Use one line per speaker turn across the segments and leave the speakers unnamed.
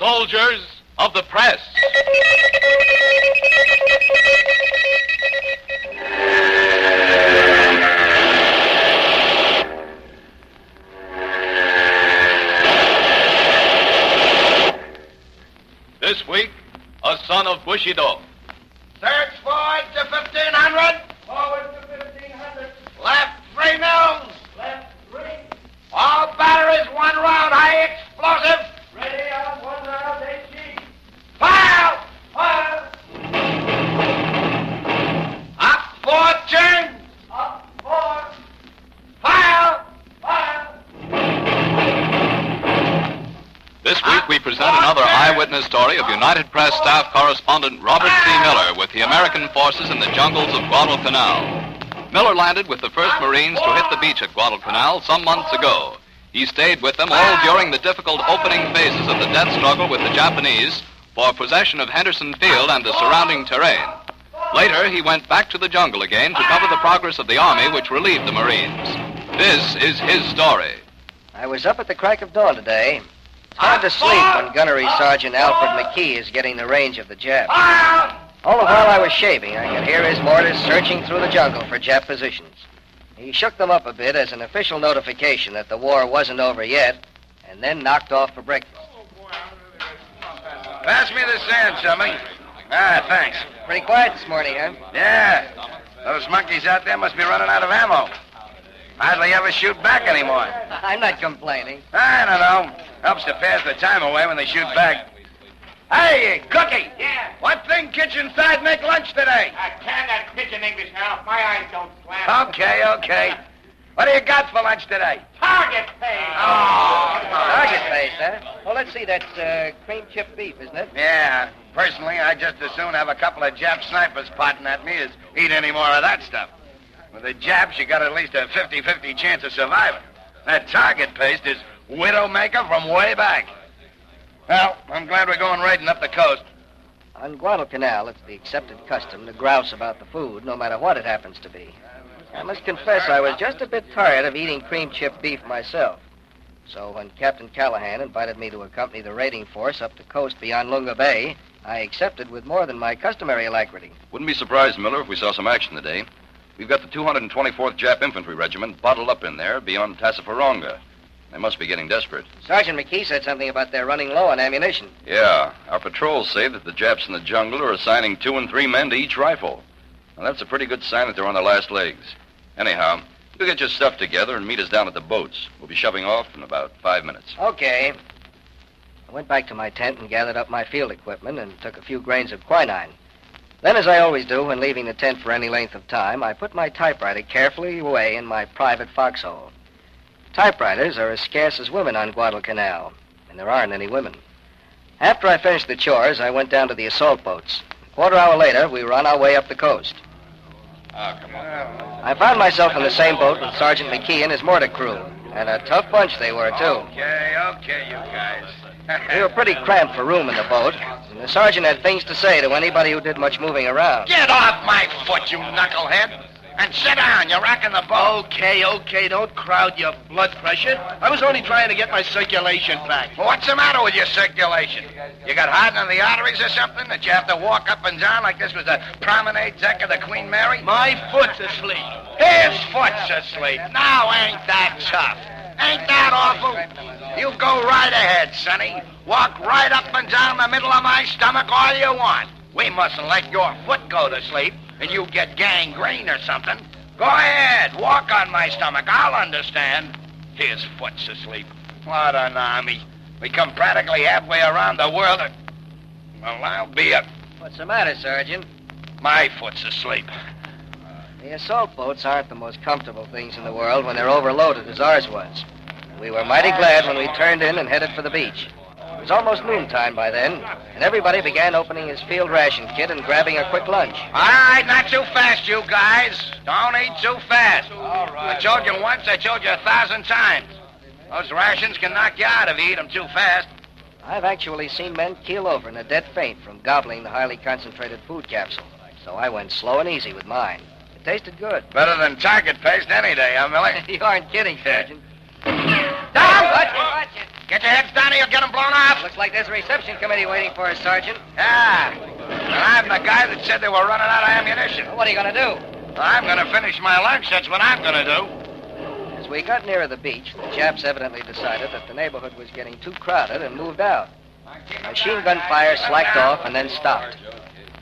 Soldiers of the Press. This week, a son of Bushido.
Search forward to 1500.
Forward to 1500.
Left 3 mils.
Left 3.
All batteries 1 round. High explosive.
Ready on 1 round, HE.
Fire!
Fire.
Up 4 turns.
Up 4.
Fire!
Fire.
This week we present another eyewitness story of United Press staff correspondent Robert C. Miller with the American forces in the jungles of Guadalcanal. Miller landed with the 1st Marines to hit the beach at Guadalcanal some months ago. He stayed with them all during the difficult opening phases of the death struggle with the Japanese for possession of Henderson Field and the surrounding terrain. Later, he went back to the jungle again to cover the progress of the army which relieved the Marines. This is his story.
I was up at the crack of dawn today. It's hard to sleep when Gunnery Sergeant Alfred McKee is getting the range of the Jap.
Fire!
All the while I was shaving, I could hear his mortars searching through the jungle for Jap positions. He shook them up a bit as an official notification that the war wasn't over yet, and then knocked off for breakfast.
Pass me the sand, Chummy. Ah, thanks.
Pretty quiet this morning, huh?
Yeah. Those monkeys out there must be running out of ammo. Hardly ever shoot back anymore.
I'm not complaining.
I don't know. Helps to pass the time away when they shoot back. Hey, Cookie.
Yeah.
What thing kitchen side make lunch today?
Can that pigeon English now. My eyes don't slam.
Okay. What do you got for lunch today?
Target pay.
Target base, huh? Well, let's see. That's cream chip beef, isn't it?
Yeah. Personally, I'd just as soon have a couple of Jap snipers potting at me as eat any more of that stuff. With the Japs, you got at least a 50-50 chance of surviving. That target paste is Widowmaker from way back. Well, I'm glad we're going raiding up the coast.
On Guadalcanal, it's the accepted custom to grouse about the food, no matter what it happens to be. I must confess I was just a bit tired of eating cream chip beef myself. So when Captain Callahan invited me to accompany the raiding force up the coast beyond Lunga Bay, I accepted with more than my customary alacrity.
Wouldn't be surprised, Miller, if we saw some action today. We've got the 224th Jap Infantry Regiment bottled up in there beyond Tassafaronga. They must be getting desperate.
Sergeant McKee said something about their running low on ammunition.
Yeah, our patrols say that the Japs in the jungle are assigning 2 and 3 men to each rifle. Now, that's a pretty good sign that they're on their last legs. Anyhow, you get your stuff together and meet us down at the boats. We'll be shoving off in about 5 minutes.
Okay. I went back to my tent and gathered up my field equipment and took a few grains of quinine. Then, as I always do when leaving the tent for any length of time, I put my typewriter carefully away in my private foxhole. Typewriters are as scarce as women on Guadalcanal, and there aren't any women. After I finished the chores, I went down to the assault boats. A quarter hour later, we were on our way up the coast.
Oh, come on.
I found myself in the same boat with Sergeant McKee and his mortar crew, and a tough bunch they were, too.
Okay, you guys.
We were pretty cramped for room in the boat, and the sergeant had things to say to anybody who did much moving around.
Get off my foot, you knucklehead! And sit down, you're rocking the boat.
Okay, don't crowd your blood pressure. I was only trying to get my circulation back.
Well, what's the matter with your circulation? You got hardening of the arteries or something that you have to walk up and down like this was a promenade deck of the Queen Mary?
My foot's asleep.
His foot's asleep. Now ain't that tough? Ain't that awful? You go right ahead, Sonny. Walk right up and down the middle of my stomach all you want. We mustn't let your foot go to sleep and you get gangrene or something. Go ahead, walk on my stomach. I'll understand. His foot's asleep. What an army. We come practically halfway around the world. Well, I'll be a...
What's the matter, Sergeant?
My foot's asleep.
The assault boats aren't the most comfortable things in the world when they're overloaded as ours was. We were mighty glad when we turned in and headed for the beach. It was almost noontime by then, and everybody began opening his field ration kit and grabbing a quick lunch.
All right, not too fast, you guys. Don't eat too fast.
All right.
I told you once, I told you 1,000 times. Those rations can knock you out if you eat them too fast.
I've actually seen men keel over in a dead faint from gobbling the highly concentrated food capsule. So I went slow and easy with mine. It tasted good.
Better than target paste any day, huh, Millie?
You aren't kidding, Sergeant.
Down!
Watch it.
Get your heads down or you'll get them blown off.
Look Looks like there's a reception committee waiting for us, Sergeant.
Yeah. And I'm the guy that said they were running out of ammunition.
Well, what are you going to do?
I'm going to finish my lunch. That's what I'm going to do.
As we got nearer the beach, the Japs evidently decided that the neighborhood was getting too crowded and moved out. Machine gun fire slacked off and then stopped.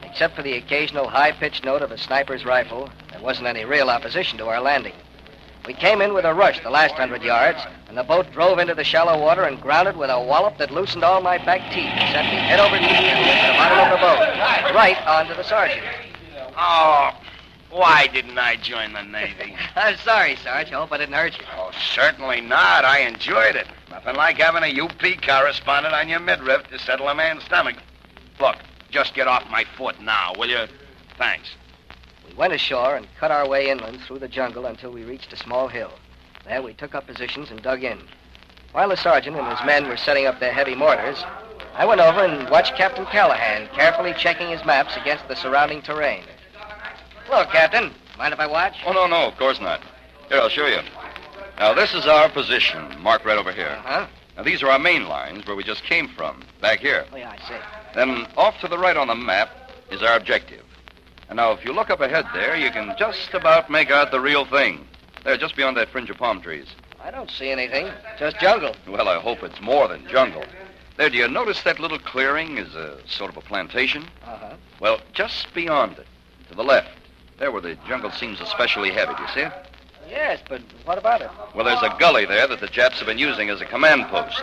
Except for the occasional high-pitched note of a sniper's rifle, there wasn't any real opposition to our landing. We came in with a rush the last 100 yards, and the boat drove into the shallow water and grounded with a wallop that loosened all my back teeth and sent me head over heels into the bottom of the boat, right onto the sergeant.
Oh, why didn't I join the Navy?
I'm sorry, Sarge. I hope I didn't hurt you.
Oh, certainly not. I enjoyed it. Nothing like having a UP correspondent on your midriff to settle a man's stomach. Look, just get off my foot now, will you? Thanks.
We went ashore and cut our way inland through the jungle until we reached a small hill. There we took up positions and dug in. While the sergeant and his men were setting up their heavy mortars, I went over and watched Captain Callahan carefully checking his maps against the surrounding terrain. Hello, Captain. Mind if I watch?
Oh, no, of course not. Here, I'll show you. Now, this is our position, marked right over here.
Uh-huh.
Now, these are our main lines where we just came from, back here.
Oh, yeah, I see.
Then, off to the right on the map is our objective. And now, if you look up ahead there, you can just about make out the real thing. There, just beyond that fringe of palm trees.
I don't see anything. Just jungle.
Well, I hope it's more than jungle. There, do you notice that little clearing is a sort of a plantation?
Uh-huh.
Well, just beyond it, to the left, there where the jungle seems especially heavy, do you see it?
Yes, but what about it?
Well, there's a gully there that the Japs have been using as a command post.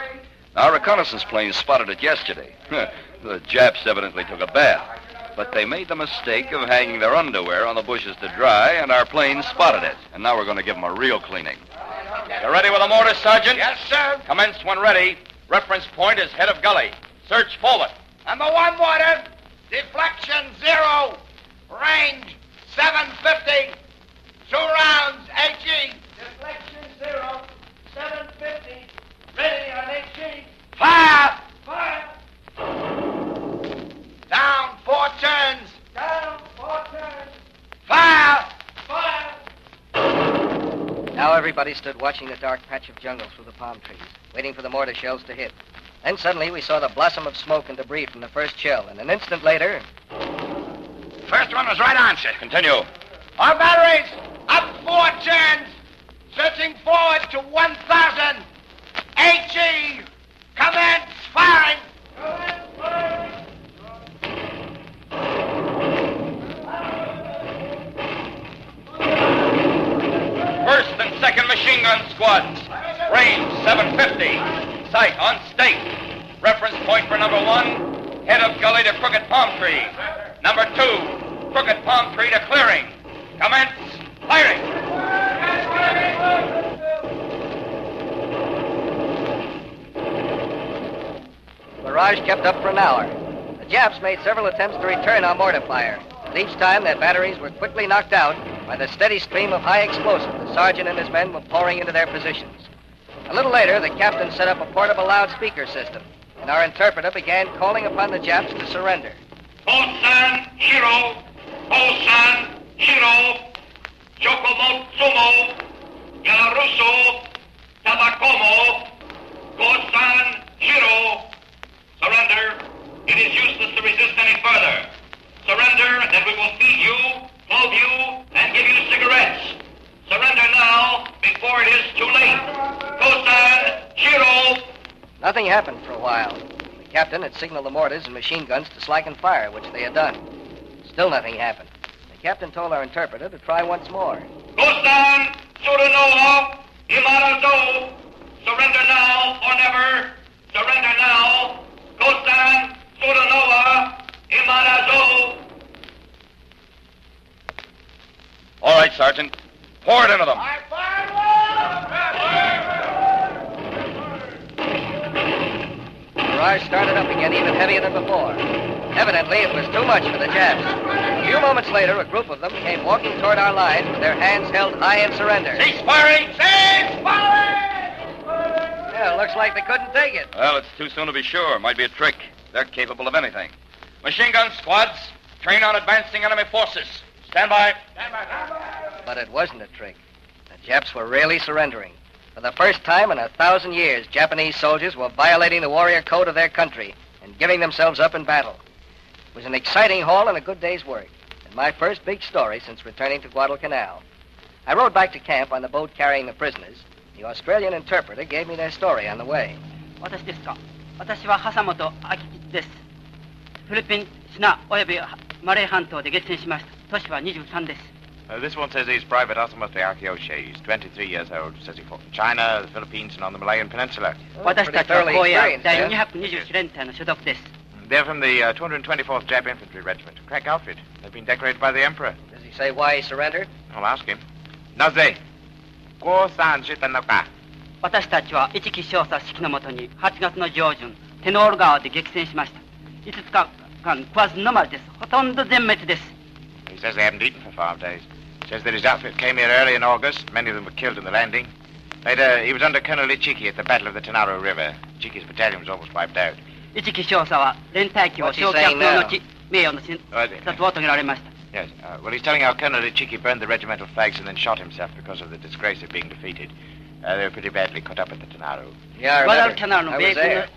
Our reconnaissance planes spotted it yesterday. The Japs evidently took a bath. But they made the mistake of hanging their underwear on the bushes to dry, and our planes spotted it. And now we're going to give them a real cleaning. You ready with the mortar, Sergeant?
Yes, sir.
Commence when ready. Reference point is head of gully. Search forward.
Number 1 mortar. Deflection 0. Range 750. 2 rounds, HE.
Deflection 0, 750. Ready on HE.
Fire.
Fire.
Down 4 turns.
Down 4 turns.
Fire.
Fire.
Now everybody stood watching the dark patch of jungle through the palm trees, waiting for the mortar shells to hit. Then suddenly we saw the blossom of smoke and debris from the first shell, and an instant later...
First one was right on, sir.
Continue.
Our batteries, up 4 turns. Searching forward to 1,000. HE, commence firing.
Commence firing.
First and second machine gun squads. Range 750. Sight on stake. Reference point for number 1, head of gully to crooked palm tree. Number 2, crooked palm tree to clearing. Commence firing.
The barrage kept up for an hour. The Japs made several attempts to return our mortar fire, but each time their batteries were quickly knocked out by the steady stream of high explosive the sergeant and his men were pouring into their positions. A little later, the captain set up a portable loudspeaker system, and our interpreter began calling upon the Japs to surrender.
Kosan Hiro, Kosan Hiro, Chokomotsumo, Yalaruso, Tabakomo, Kosan Hiro. Surrender. It is useless to resist any further. Surrender, and we will feed you, clothe you, and give you cigarettes. Surrender now, before it is too late. Kosan Hiro.
Nothing happened for a while. The captain had signaled the mortars and machine guns to slacken fire, which they had done. Still nothing happened. The captain told our interpreter to try once more.
Kosan Surunoa, Imarazo. Surrender now or never. Surrender now. Kosan Surunoa, Imarazo.
All right, Sergeant. Pour it into them.
The barrage started up again, even heavier than before. Evidently, it was too much for the Japs. A few moments later, a group of them came walking toward our lines with their hands held high in surrender.
Cease firing!
Cease firing!
Yeah, looks like they couldn't take it.
Well, it's too soon to be sure. Might be a trick. They're capable of anything. Machine gun squads, train on advancing enemy forces. Stand by.
But it wasn't a trick. The Japs were really surrendering. For the first time in 1,000 years, Japanese soldiers were violating the warrior code of their country and giving themselves up in battle. It was an exciting haul and a good day's work, and my first big story since returning to Guadalcanal. I rode back to camp on the boat carrying the prisoners. The Australian interpreter gave me their story on the way.
私ですか。私は笠本明吉です。フィリピン、シナおよびマレー半島で激戦しました。年は23です。
This one says he's Private Asamoto Akiyoshi. He's 23 years old. Says he fought in China, the Philippines, and on the Malayan Peninsula.
私たちは荒野第224連隊の所属です。
They're from the 224th Jap Infantry Regiment. Crack outfit. They've been decorated by the Emperor.
Does he say why he surrendered?
I'll ask him. Naze, Gosan Shitanoka.
私たちは一期少佐指揮のもとに8月の上旬、テノール川で激戦しました。5日間食わず飲まずです。ほとんど全滅です。
He says they haven't eaten for 5 days. Says that his outfit came here early in August. Many of them were killed in the landing. He was under Colonel Ichiki at the Battle of the Tenaro River. Ichiki's battalion was almost wiped out.
一期少佐は連隊機を焼却の後、名誉の殺を遂げられました。
Yes, well, he's telling how Colonel Ichiki burned the regimental flags and then shot himself because of the disgrace of being defeated. They were pretty badly cut up at the Tenaro.
Yeah, I remember. I was there.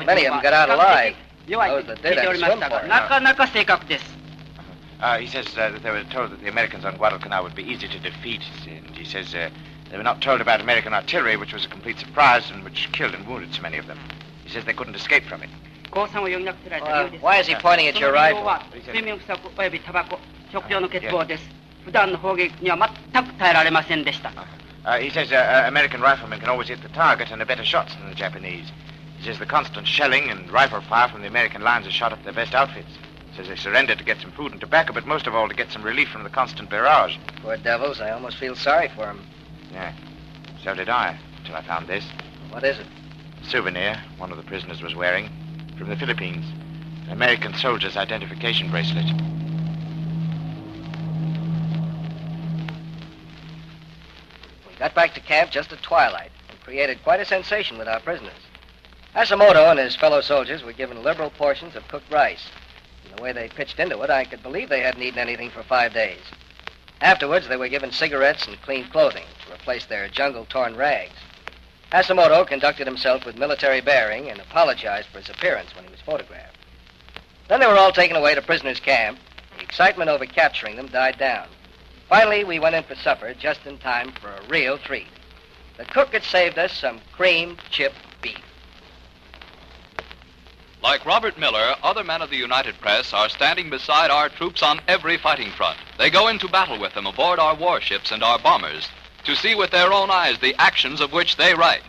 Many of them got out alive. Those that did had to swim for it.
なかなか正確です。
He says that they were told that the Americans on Guadalcanal would be easy to defeat. And he says they were not told about American artillery, which was a complete surprise and which killed and wounded so many of them. He says they couldn't escape from it.
Why is he pointing at your rifle?
睡眠不足およびタバコ、食料の欠乏です。普段の砲撃には全く耐えられませんでした。
He says American riflemen can always hit the target and are better shots than the Japanese. He says the constant shelling and rifle fire from the American lines has shot up their best outfits. He says they surrendered to get some food and tobacco, but most of all to get some relief from the constant barrage.
Poor devils, I almost feel sorry for them.
Yeah, so did I, until I found this.
What is it?
A souvenir one of the prisoners was wearing, from the Philippines. An American soldier's identification bracelet.
We got back to camp just at twilight and created quite a sensation with our prisoners. Asamoto and his fellow soldiers were given liberal portions of cooked rice. And the way they pitched into it, I could believe they hadn't eaten anything for 5 days. Afterwards, they were given cigarettes and clean clothing to replace their jungle-torn rags. Asamoto conducted himself with military bearing and apologized for his appearance when he was photographed. Then they were all taken away to prisoners' camp. The excitement over capturing them died down. Finally, we went in for supper just in time for a real treat. The cook had saved us some creamed chip beef.
Like Robert Miller, other men of the United Press are standing beside our troops on every fighting front. They go into battle with them aboard our warships and our bombers to see with their own eyes the actions of which they write.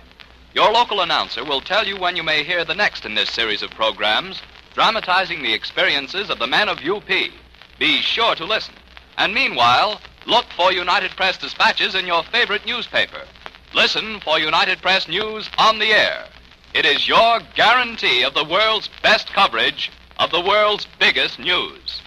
Your local announcer will tell you when you may hear the next in this series of programs, dramatizing the experiences of the men of UP. Be sure to listen. And meanwhile, look for United Press dispatches in your favorite newspaper. Listen for United Press news on the air. It is your guarantee of the world's best coverage of the world's biggest news.